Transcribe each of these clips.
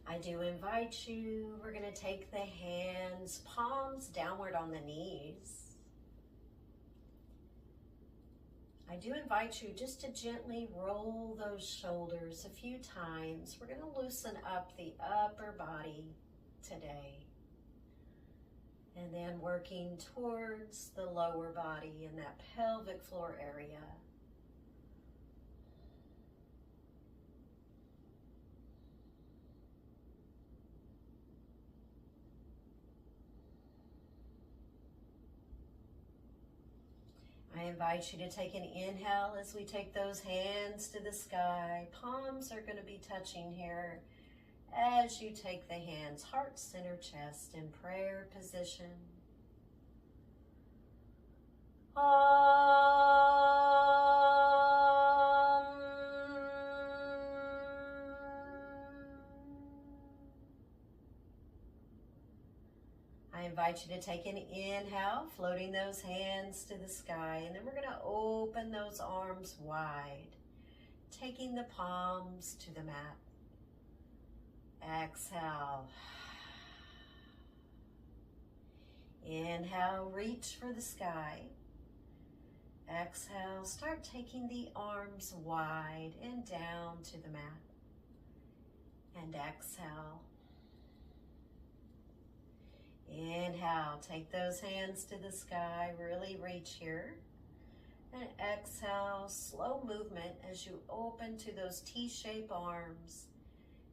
I do invite you, we're going to take the hands, palms downward on the knees. I do invite you just to gently roll those shoulders a few times. We're going to loosen up the upper body today. And then working towards the lower body in that pelvic floor area. I invite you to take an inhale as we take those hands to the sky. Palms are going to be touching here as you take the hands, heart, center, chest in prayer position. I invite you to take an inhale, floating those hands to the sky, and then we're going to open those arms wide, taking the palms to the mat. Exhale. Inhale, reach for the sky. Exhale, start taking the arms wide and down to the mat. And exhale. Inhale, take those hands to the sky, really reach here. And exhale, slow movement as you open to those T-shaped arms.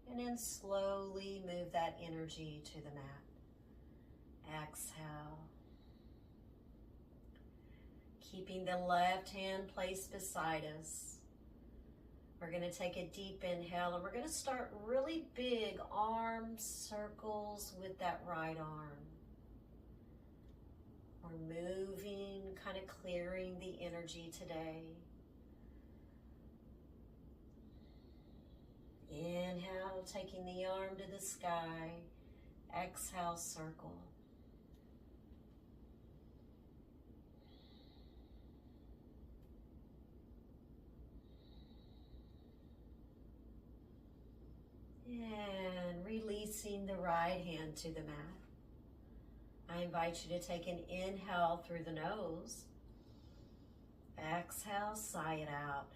And then slowly move that energy to the mat. Exhale. Keeping the left hand placed beside us. We're going to take a deep inhale and we're going to start really big arm circles with that right arm. We're moving, kind of clearing the energy today. Inhale, taking the arm to the sky. Exhale, circle. And releasing the right hand to the mat. I invite you to take an inhale through the nose. Exhale, sigh it out.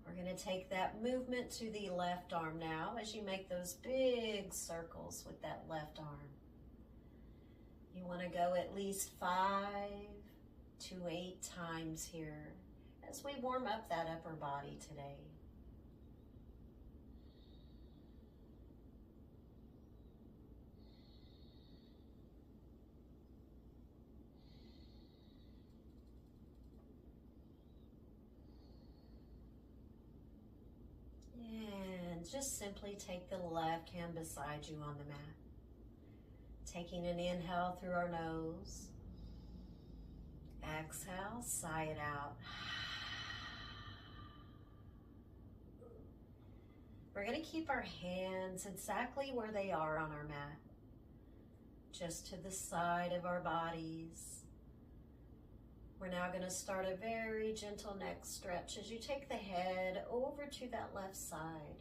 We're going to take that movement to the left arm now as you make those big circles with that left arm. You want to go at least 5 to 8 times here as we warm up that upper body today. And just simply take the left hand beside you on the mat. Taking an inhale through our nose. Exhale, sigh it out. We're going to keep our hands exactly where they are on our mat, just to the side of our bodies. We're now going to start a very gentle neck stretch as you take the head over to that left side.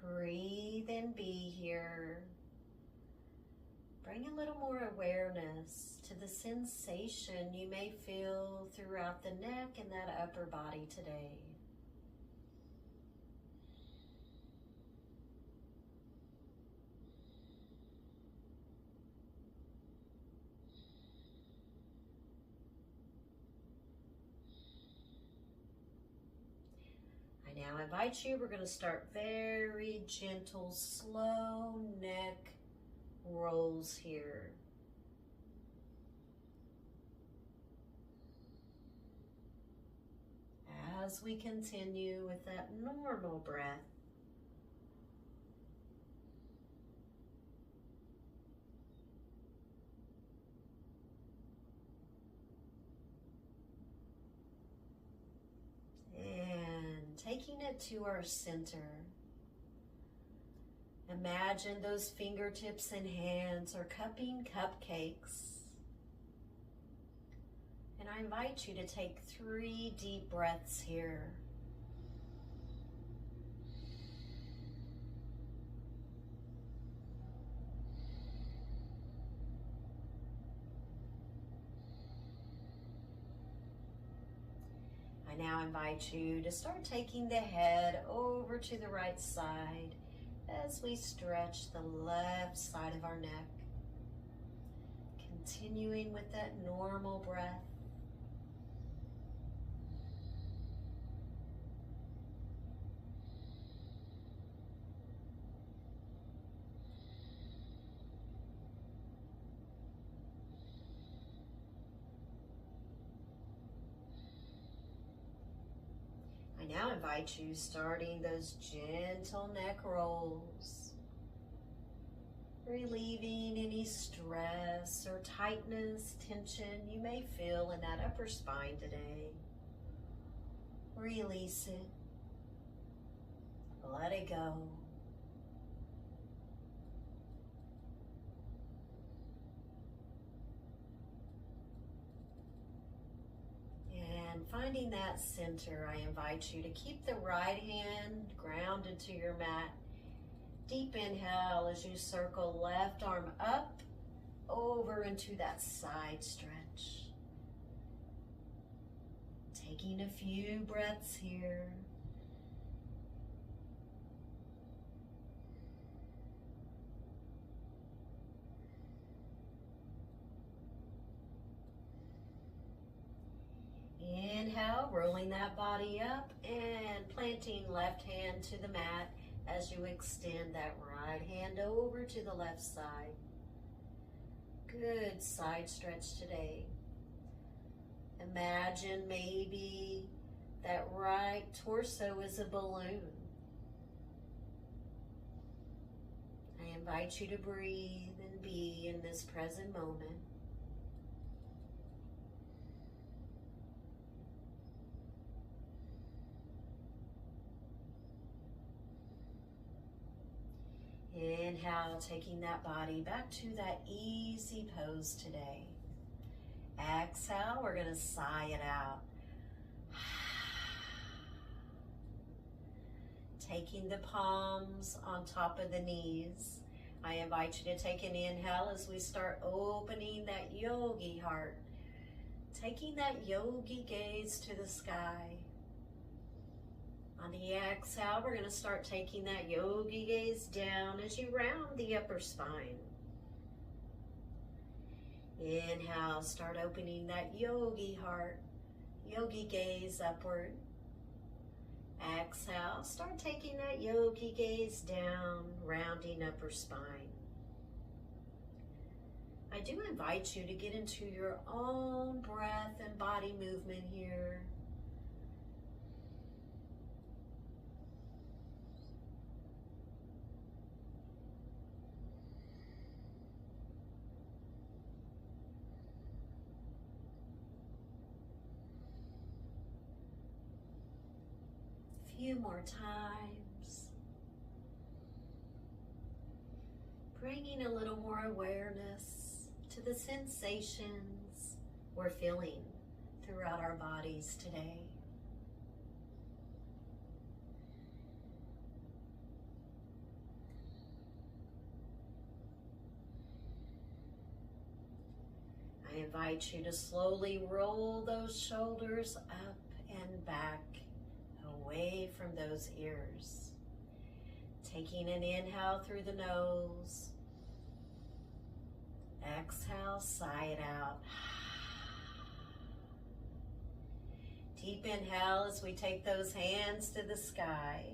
Breathe and be here. Bring a little more awareness to the sensation you may feel throughout the neck and that upper body today. I now invite you, we're going to start very gentle, slow neck rolls here. As we continue with that normal breath. And taking it to our center. Imagine those fingertips and hands are cupping cupcakes. And I invite you to take 3 deep breaths here. I now invite you to start taking the head over to the right side as we stretch the left side of our neck. Continuing with that normal breath. I now invite you starting those gentle neck rolls, relieving any stress or tightness, tension you may feel in that upper spine today. Release it. Let it go. And finding that center, I invite you to keep the right hand grounded to your mat. Deep inhale as you circle left arm up over into that side stretch. Taking a few breaths here. Inhale, rolling that body up and planting left hand to the mat as you extend that right hand over to the left side. Good side stretch today. Imagine maybe that right torso is a balloon. I invite you to breathe and be in this present moment. Inhale, taking that body back to that easy pose today. Exhale, we're going to sigh it out. Taking the palms on top of the knees. I invite you to take an inhale as we start opening that yogi heart. Taking that yogi gaze to the sky. On the exhale, we're going to start taking that yogi gaze down as you round the upper spine. Inhale, start opening that yogi heart, yogi gaze upward. Exhale, start taking that yogi gaze down, rounding upper spine. I do invite you to get into your own breath and body movement here. Few more times. Bringing a little more awareness to the sensations we're feeling throughout our bodies today. I invite you to slowly roll those shoulders up and back, away from those ears. Taking an inhale through the nose. Exhale, sigh it out. Deep inhale as we take those hands to the sky.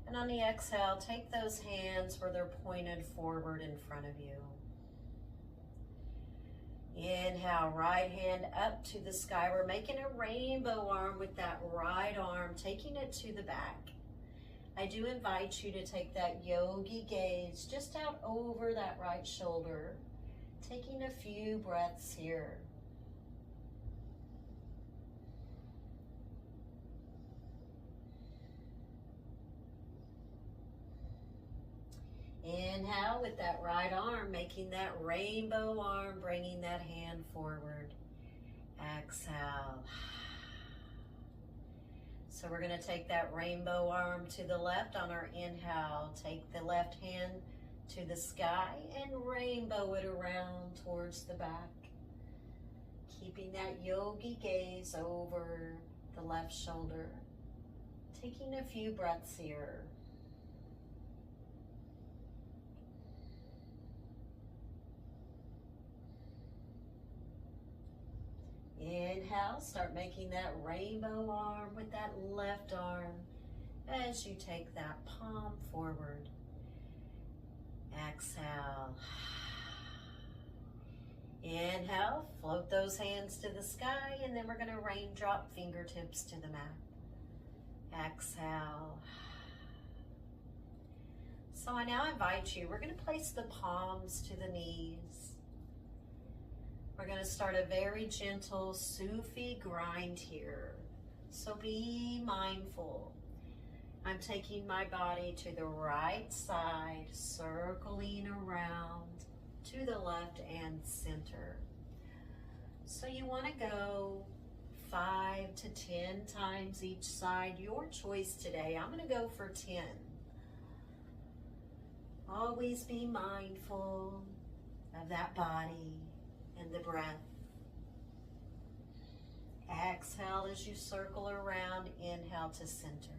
And on the exhale, take those hands where they're pointed forward in front of you. Inhale, right hand up to the sky. We're making a rainbow arm with that right arm, taking it to the back. I do invite you to take that yogi gaze just out over that right shoulder, taking a few breaths here. Inhale with that right arm, making that rainbow arm, bringing that hand forward. Exhale. So we're going to take that rainbow arm to the left on our inhale. Take the left hand to the sky and rainbow it around towards the back. Keeping that yogi gaze over the left shoulder. Taking a few breaths here. Inhale, start making that rainbow arm with that left arm as you take that palm forward. Exhale. Inhale, float those hands to the sky, and then we're going to raindrop fingertips to the mat. Exhale. So I now invite you, we're going to place the palms to the knees. We're going to start a very gentle Sufi grind here. So be mindful. I'm taking my body to the right side, circling around to the left and center. So you want to go 5 to 10 times each side. Your choice today. I'm going to go for 10. Always be mindful of that body and the breath. Exhale as you circle around, inhale to center.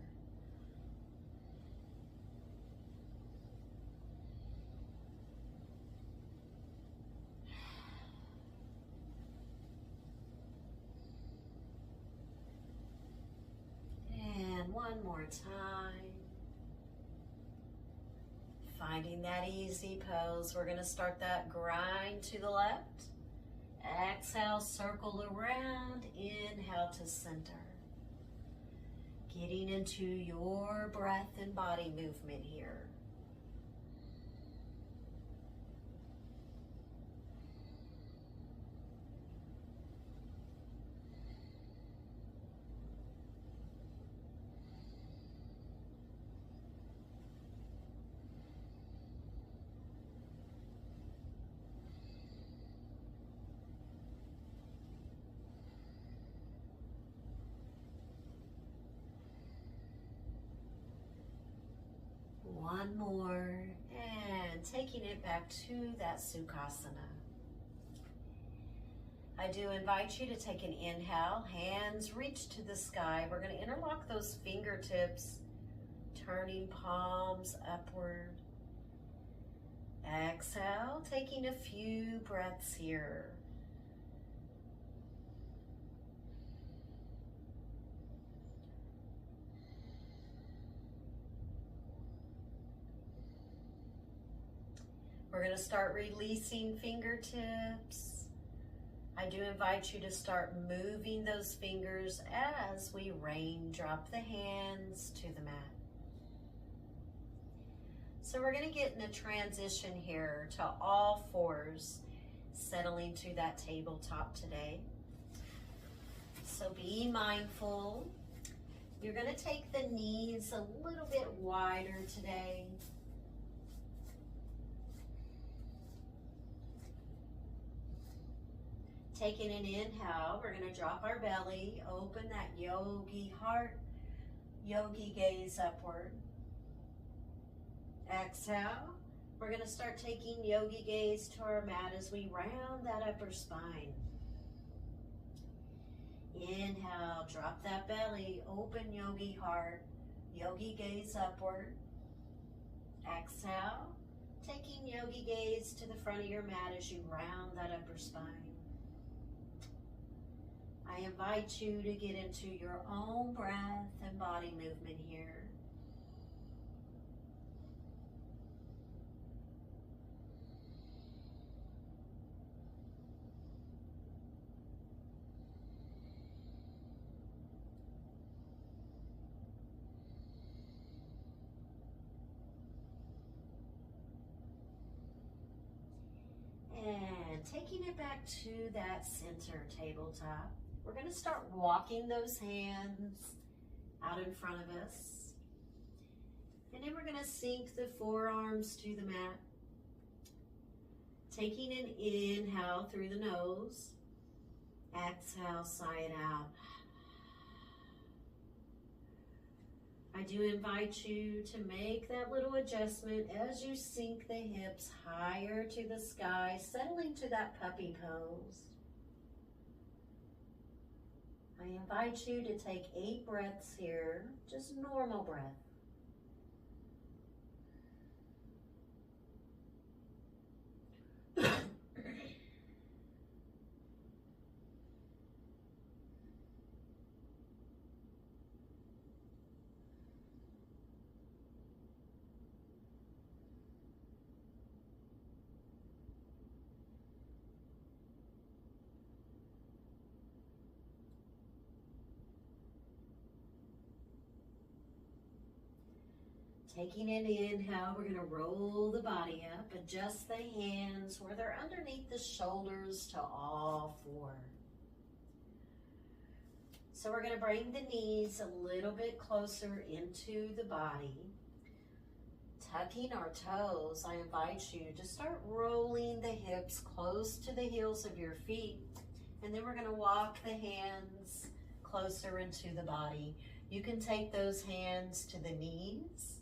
And one more time. Finding that easy pose, we're going to start that grind to the left. Exhale, circle around, inhale to center. Getting into your breath and body movement here. One more, and taking it back to that Sukhasana. I do invite you to take an inhale, hands reach to the sky. We're going to interlock those fingertips, turning palms upward. Exhale, taking a few breaths here. We're going to start releasing fingertips. I do invite you to start moving those fingers as we raindrop the hands to the mat. So we're going to get in a transition here to all fours, settling to that tabletop today. So be mindful. You're going to take the knees a little bit wider today. Taking an inhale, we're going to drop our belly, open that yogi heart, yogi gaze upward. Exhale, we're going to start taking yogi gaze to our mat as we round that upper spine. Inhale, drop that belly, open yogi heart, yogi gaze upward. Exhale, taking yogi gaze to the front of your mat as you round that upper spine. I invite you to get into your own breath and body movement here. And taking it back to that center tabletop. We're going to start walking those hands out in front of us. And then we're going to sink the forearms to the mat. Taking an inhale through the nose. Exhale, sigh it out. I do invite you to make that little adjustment as you sink the hips higher to the sky, settling to that puppy pose. I invite you to take 8 breaths here, just normal breath. Taking an inhale, we're going to roll the body up, adjust the hands where they're underneath the shoulders to all 4. So we're going to bring the knees a little bit closer into the body. Tucking our toes, I invite you to start rolling the hips close to the heels of your feet. And then we're going to walk the hands closer into the body. You can take those hands to the knees.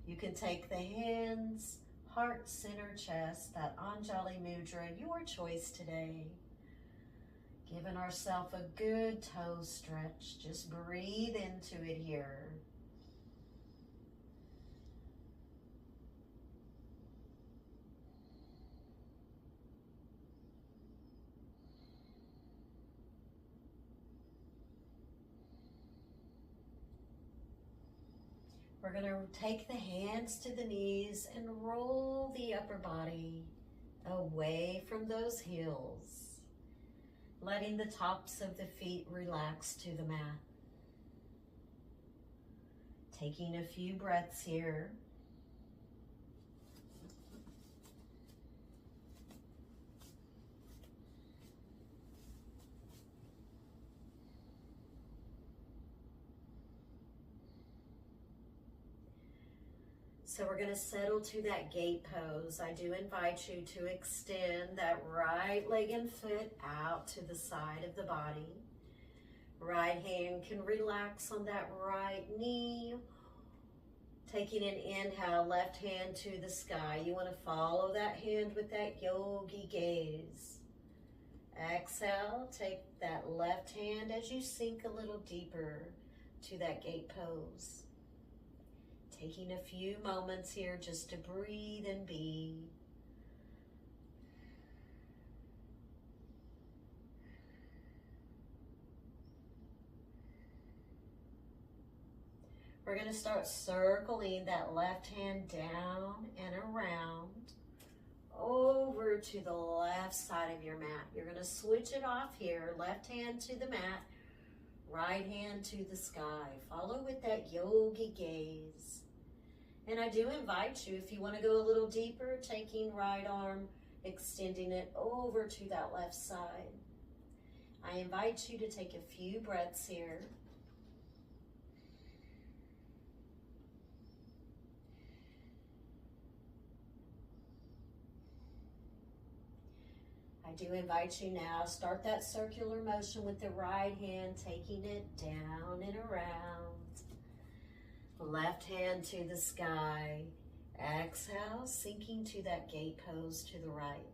You can take the hands, heart, center, chest, that Anjali Mudra, your choice today. Giving ourselves a good toe stretch. Just breathe into it here. We're going to take the hands to the knees and roll the upper body away from those heels, letting the tops of the feet relax to the mat. Taking a few breaths here. So we're going to settle to that gate pose. I do invite you to extend that right leg and foot out to the side of the body. Right hand can relax on that right knee. Taking an inhale, left hand to the sky. You want to follow that hand with that yogi gaze. Exhale, take that left hand as you sink a little deeper to that gate pose. Taking a few moments here just to breathe and be. We're going to start circling that left hand down and around over to the left side of your mat. You're going to switch it off here. Left hand to the mat, right hand to the sky. Follow with that yogi gaze. And I do invite you, if you want to go a little deeper, taking right arm, extending it over to that left side. I invite you to take a few breaths here. I do invite you now, start that circular motion with the right hand, taking it down and around. Left hand to the sky. Exhale, sinking to that gate pose to the right.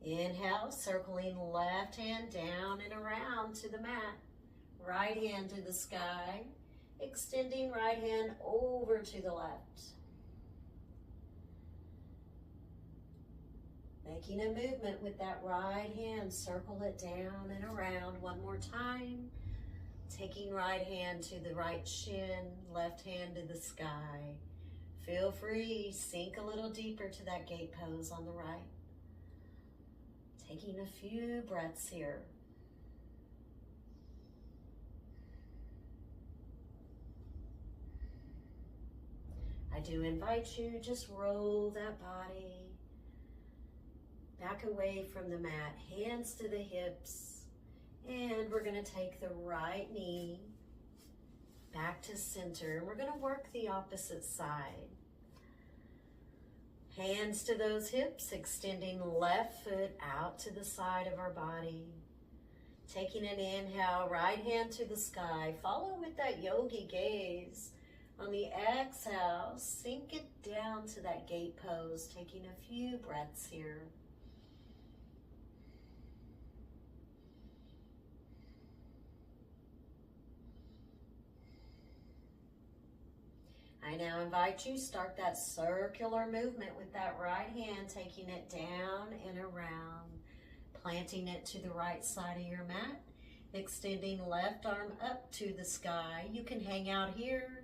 Inhale, circling left hand down and around to the mat. Right hand to the sky. Extending right hand over to the left. Making a movement with that right hand. Circle it down and around one more time. Taking right hand to the right shin, left hand to the sky. Feel free, sink a little deeper to that gate pose on the right. Taking a few breaths here. I do invite you, just roll that body back away from the mat, hands to the hips. And we're going to take the right knee back to center. And we're going to work the opposite side. Hands to those hips, extending left foot out to the side of our body. Taking an inhale, right hand to the sky. Follow with that yogi gaze. On the exhale, sink it down to that gate pose, taking a few breaths here. I now invite you to start that circular movement with that right hand, taking it down and around, planting it to the right side of your mat, extending left arm up to the sky. You can hang out here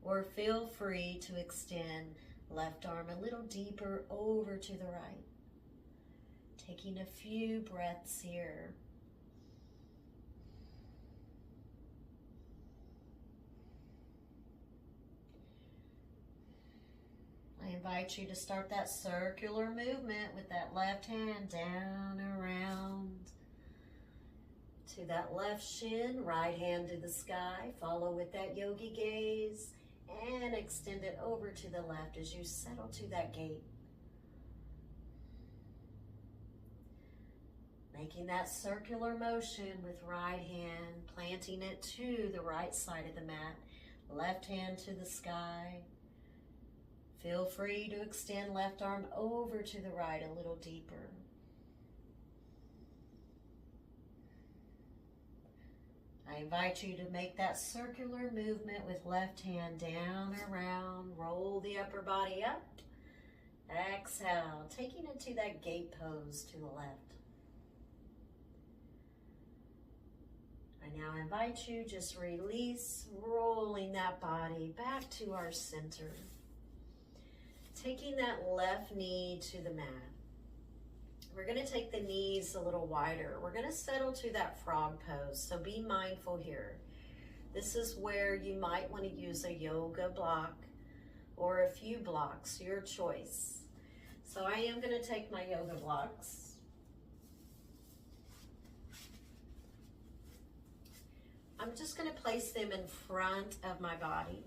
or feel free to extend left arm a little deeper over to the right. Taking a few breaths here. I invite you to start that circular movement with that left hand down, around to that left shin, right hand to the sky. Follow with that yogi gaze and extend it over to the left as you settle to that gate. Making that circular motion with right hand, planting it to the right side of the mat, left hand to the sky. Feel free to extend left arm over to the right a little deeper. I invite you to make that circular movement with left hand down, around, roll the upper body up. Exhale, taking it to that gate pose to the left. I now invite you, just release, rolling that body back to our center. Taking that left knee to the mat. We're going to take the knees a little wider. We're going to settle to that frog pose, so be mindful here. This is where you might want to use a yoga block or a few blocks, your choice. So I am going to take my yoga blocks. I'm just going to place them in front of my body.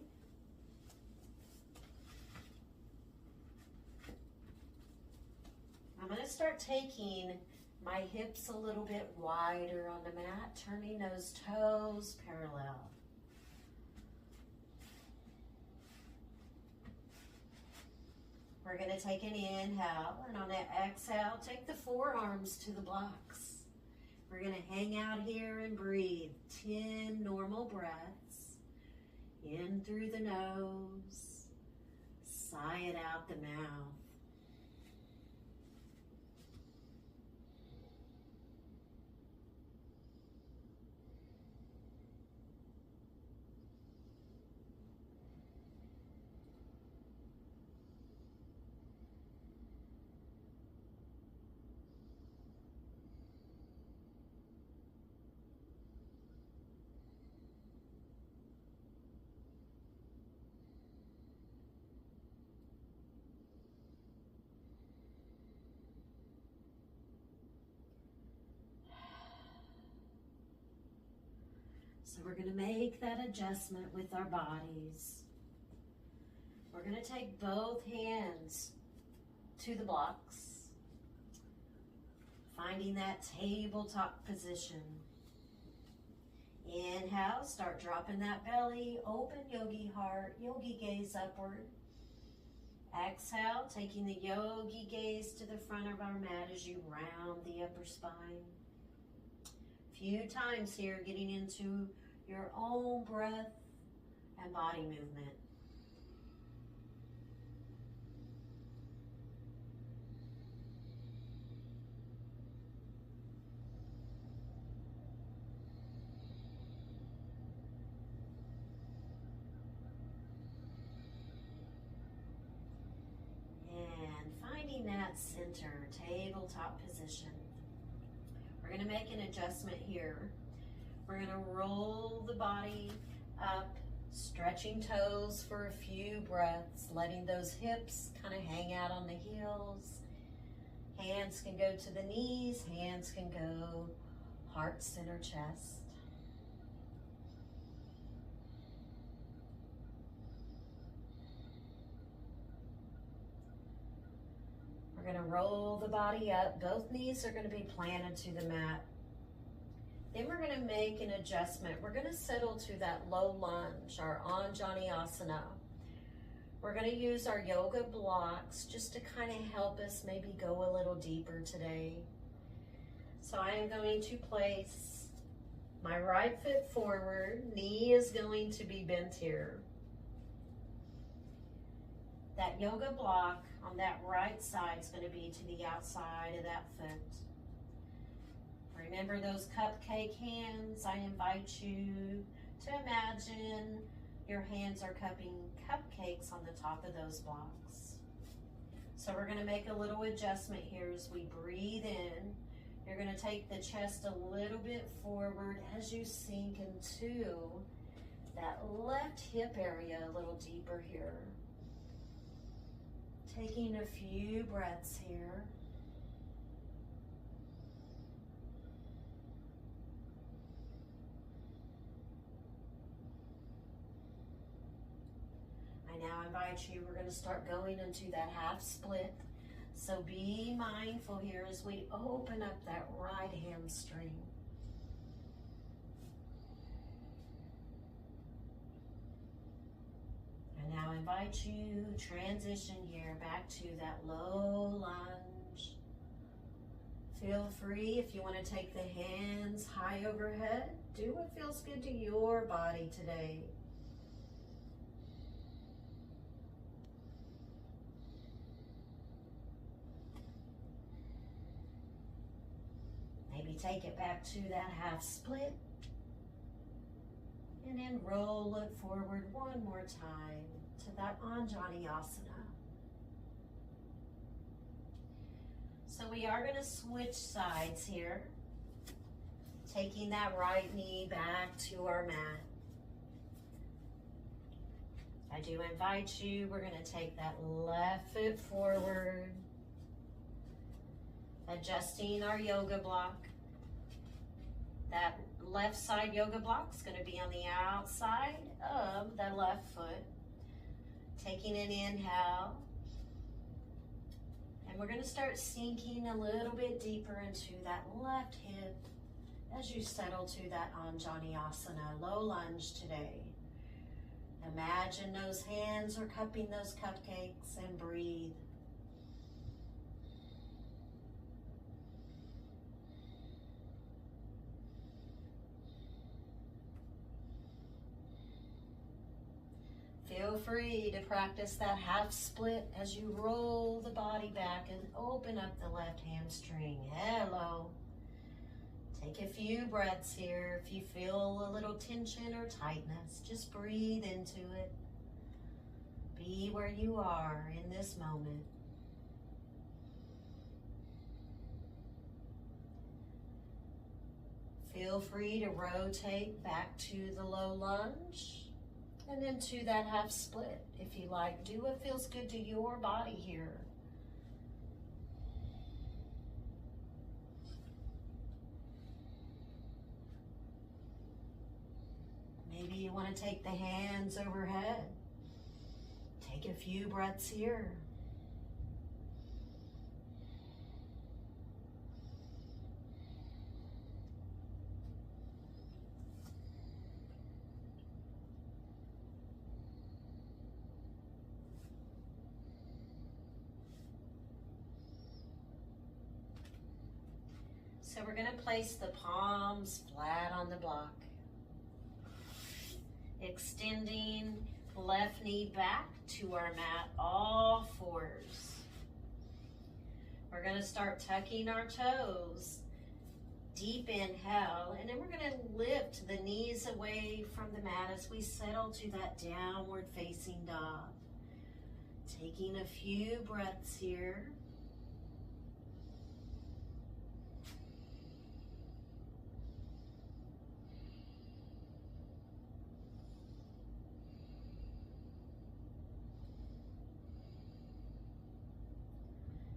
I'm going to start taking my hips a little bit wider on the mat, turning those toes parallel. We're going to take an inhale, and on that exhale, take the forearms to the blocks. We're going to hang out here and breathe 10 normal breaths. In through the nose, sigh it out the mouth. So we're going to make that adjustment with our bodies. We're going to take both hands to the blocks, finding that tabletop position. Inhale, start dropping that belly, open yogi heart, yogi gaze upward. Exhale, taking the yogi gaze to the front of our mat as you round the upper spine. Few times here, getting into your own breath and body movement. And finding that center, tabletop position. We're going to make an adjustment here. We're going to roll the body up, stretching toes for a few breaths, letting those hips kind of hang out on the heels. Hands can go to the knees, hands can go heart, center, chest. We're going to roll the body up. Both knees are going to be planted to the mat. Then we're going to make an adjustment. We're going to settle to that low lunge, our Anjaneyasana. We're going to use our yoga blocks just to kind of help us maybe go a little deeper today. So I am going to place my right foot forward. Knee is going to be bent here. That yoga block on that right side is going to be to the outside of that foot. Remember those cupcake hands? I invite you to imagine your hands are cupping cupcakes on the top of those blocks. So we're going to make a little adjustment here as we breathe in. You're going to take the chest a little bit forward as you sink into that left hip area a little deeper here. Taking a few breaths here. I now invite you, we're going to start going into that half split. So be mindful here as we open up that right hamstring. I now invite you, transition here back to that low lunge. Feel free if you want to take the hands high overhead. Do what feels good to your body today. Maybe take it back to that half split. And then roll it forward one more time to that Anjaneyasana. So we are going to switch sides here. Taking that right knee back to our mat. I do invite you, we're going to take that left foot forward. Adjusting our yoga block. That left side yoga block is going to be on the outside of the left foot. Taking an inhale. And we're going to start sinking a little bit deeper into that left hip as you settle to that Anjaneyasana, low lunge today. Imagine those hands are cupping those cupcakes and breathe. Feel free to practice that half split as you roll the body back and open up the left hamstring. Hello. Take a few breaths here. If you feel a little tension or tightness, just breathe into it. Be where you are in this moment. Feel free to rotate back to the low lunge. And into that half split, if you like. Do what feels good to your body here. Maybe you want to take the hands overhead. Take a few breaths here. So we're going to place the palms flat on the block. Extending left knee back to our mat, all fours. We're going to start tucking our toes. Deep inhale, and then we're going to lift the knees away from the mat as we settle to that downward facing dog. Taking a few breaths here.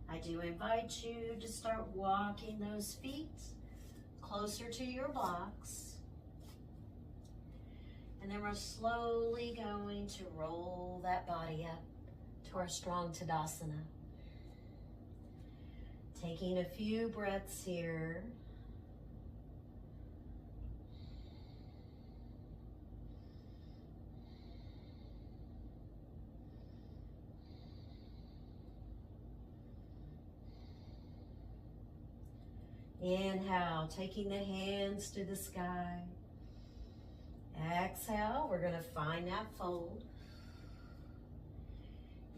I do invite you to start walking those feet closer to your blocks. And then we're slowly going to roll that body up to our strong Tadasana. Taking a few breaths here. Inhale, taking the hands to the sky. Exhale, we're going to find that fold.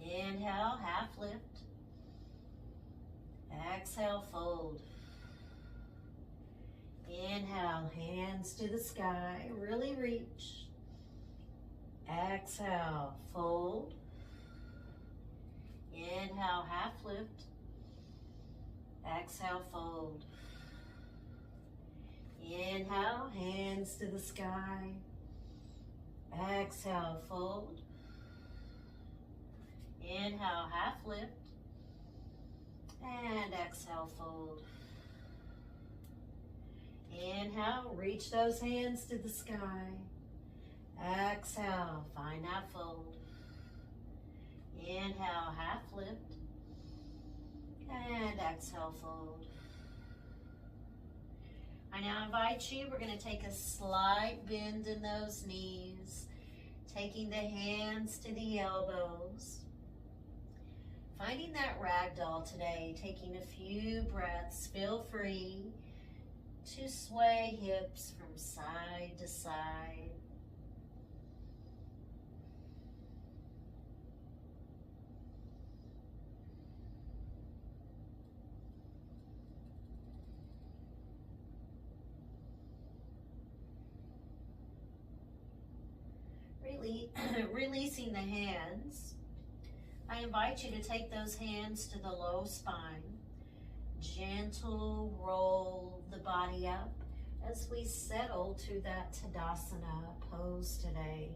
Inhale, half lift. Exhale, fold. Inhale, hands to the sky, really reach. Exhale, fold. Inhale, half lift. Exhale, fold. Inhale, hands to the sky. Exhale, fold. Inhale, half lift. And exhale, fold. Inhale, reach those hands to the sky. Exhale, find that fold. Inhale, half lift. And exhale, fold. I now invite you, we're going to take a slight bend in those knees, taking the hands to the elbows. Finding that ragdoll today, taking a few breaths. Feel free to sway hips from side to side. Releasing the hands, I invite you to take those hands to the low spine. Gentle roll the body up as we settle to that Tadasana pose today.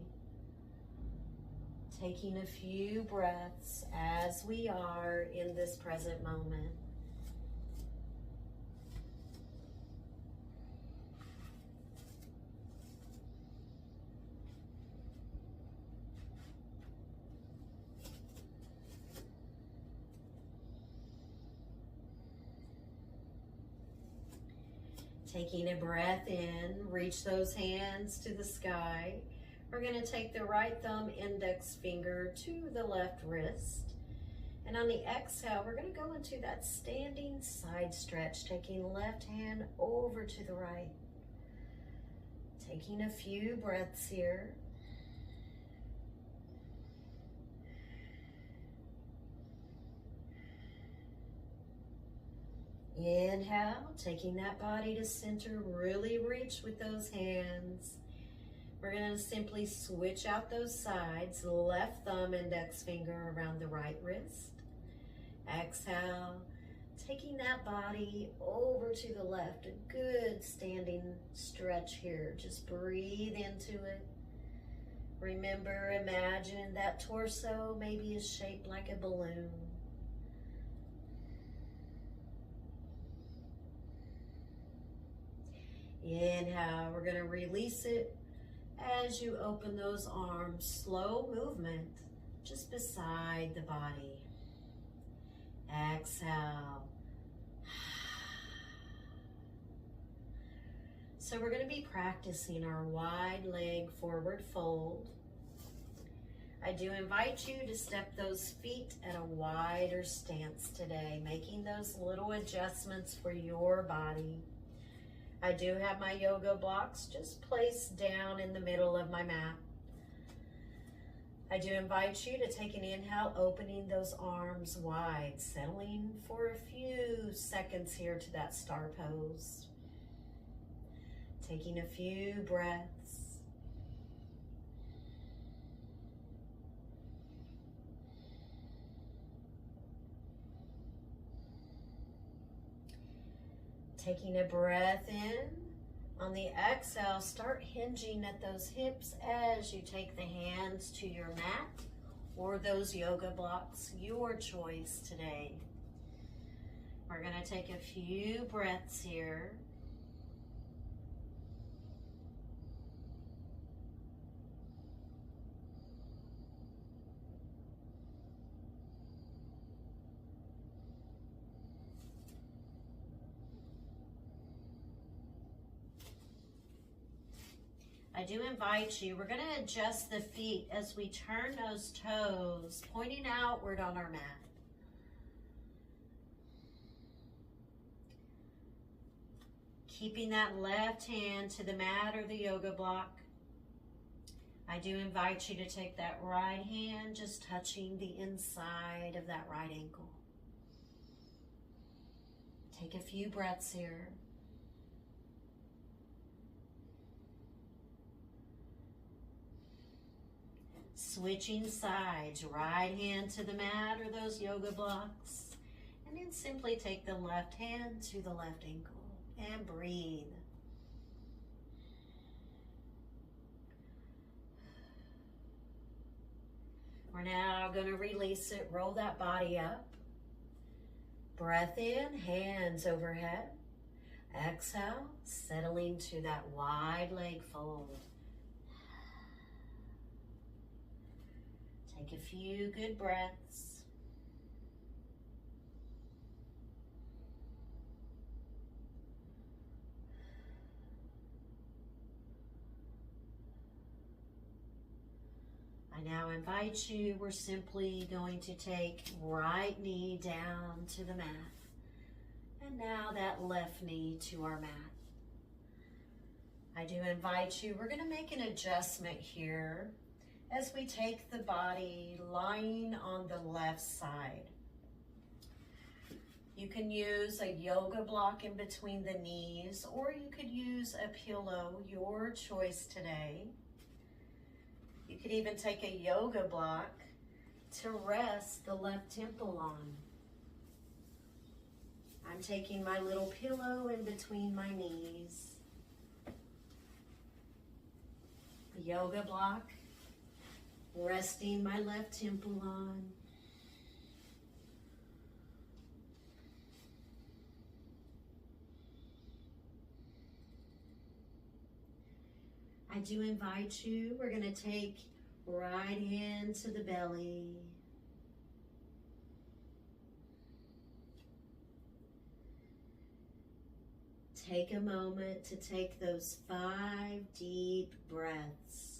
Taking a few breaths as we are in this present moment. Taking a breath in, reach those hands to the sky. We're going to take the right thumb index finger to the left wrist. And on the exhale, we're going to go into that standing side stretch, taking left hand over to the right. Taking a few breaths here. Inhale, taking that body to center, really reach with those hands. We're going to simply switch out those sides, left thumb, index finger around the right wrist. Exhale, taking that body over to the left, a good standing stretch here. Just breathe into it. Remember, imagine that torso maybe is shaped like a balloon. Inhale, we're going to release it as you open those arms. Slow movement just beside the body. Exhale. So we're going to be practicing our wide leg forward fold. I do invite you to step those feet at a wider stance today, making those little adjustments for your body. I do have my yoga blocks just placed down in the middle of my mat. I do invite you to take an inhale, opening those arms wide, settling for a few seconds here to that star pose. Taking a few breaths. Taking a breath in. On the exhale, start hinging at those hips as you take the hands to your mat or those yoga blocks, your choice today. We're going to take a few breaths here. I do invite you, we're going to adjust the feet as we turn those toes, pointing outward on our mat. Keeping that left hand to the mat or the yoga block. I do invite you to take that right hand, just touching the inside of that right ankle. Take a few breaths here. Switching sides, right hand to the mat or those yoga blocks, and then simply take the left hand to the left ankle and breathe. We're now going to release it, roll that body up. Breath in, hands overhead. Exhale, settling to that wide leg fold. Take a few good breaths. I now invite you, we're simply going to take right knee down to the mat. And now that left knee to our mat. I do invite you, we're going to make an adjustment here as we take the body lying on the left side. You can use a yoga block in between the knees, or you could use a pillow, your choice today. You could even take a yoga block to rest the left temple on. I'm taking my little pillow in between my knees. The yoga block, resting my left temple on. I do invite you, we're going to take right hand to the belly. Take a moment to take those 5 deep breaths.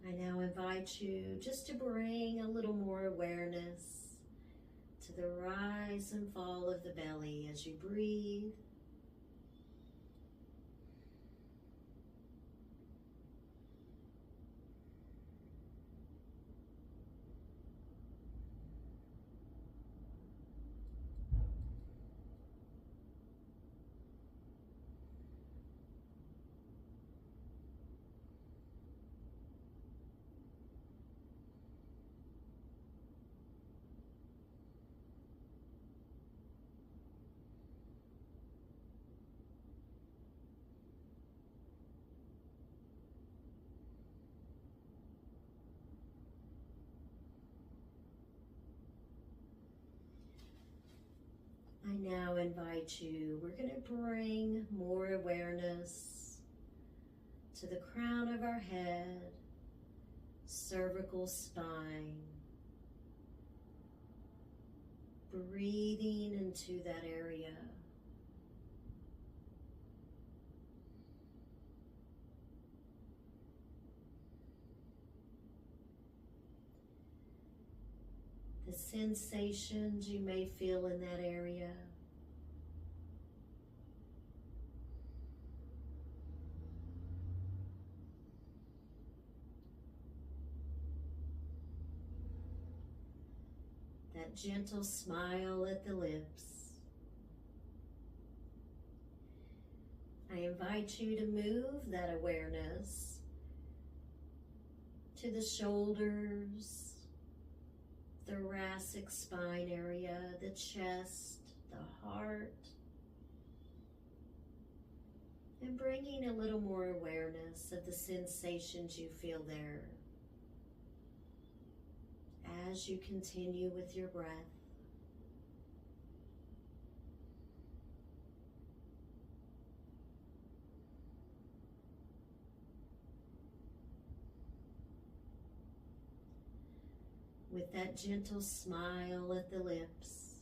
I now invite you just to bring a little more awareness to the rise and fall of the belly as you breathe. I now invite you, we're going to bring more awareness to the crown of our head, cervical spine, breathing into that area. The sensations you may feel in that area. That gentle smile at the lips. I invite you to move that awareness to the shoulders, thoracic spine area, the chest, the heart, and bringing a little more awareness of the sensations you feel there as you continue with your breath. with that gentle smile at the lips.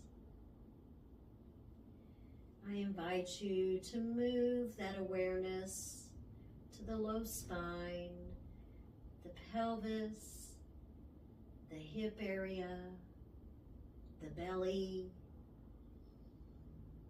I invite you to move that awareness to the low spine, the pelvis, the hip area, the belly,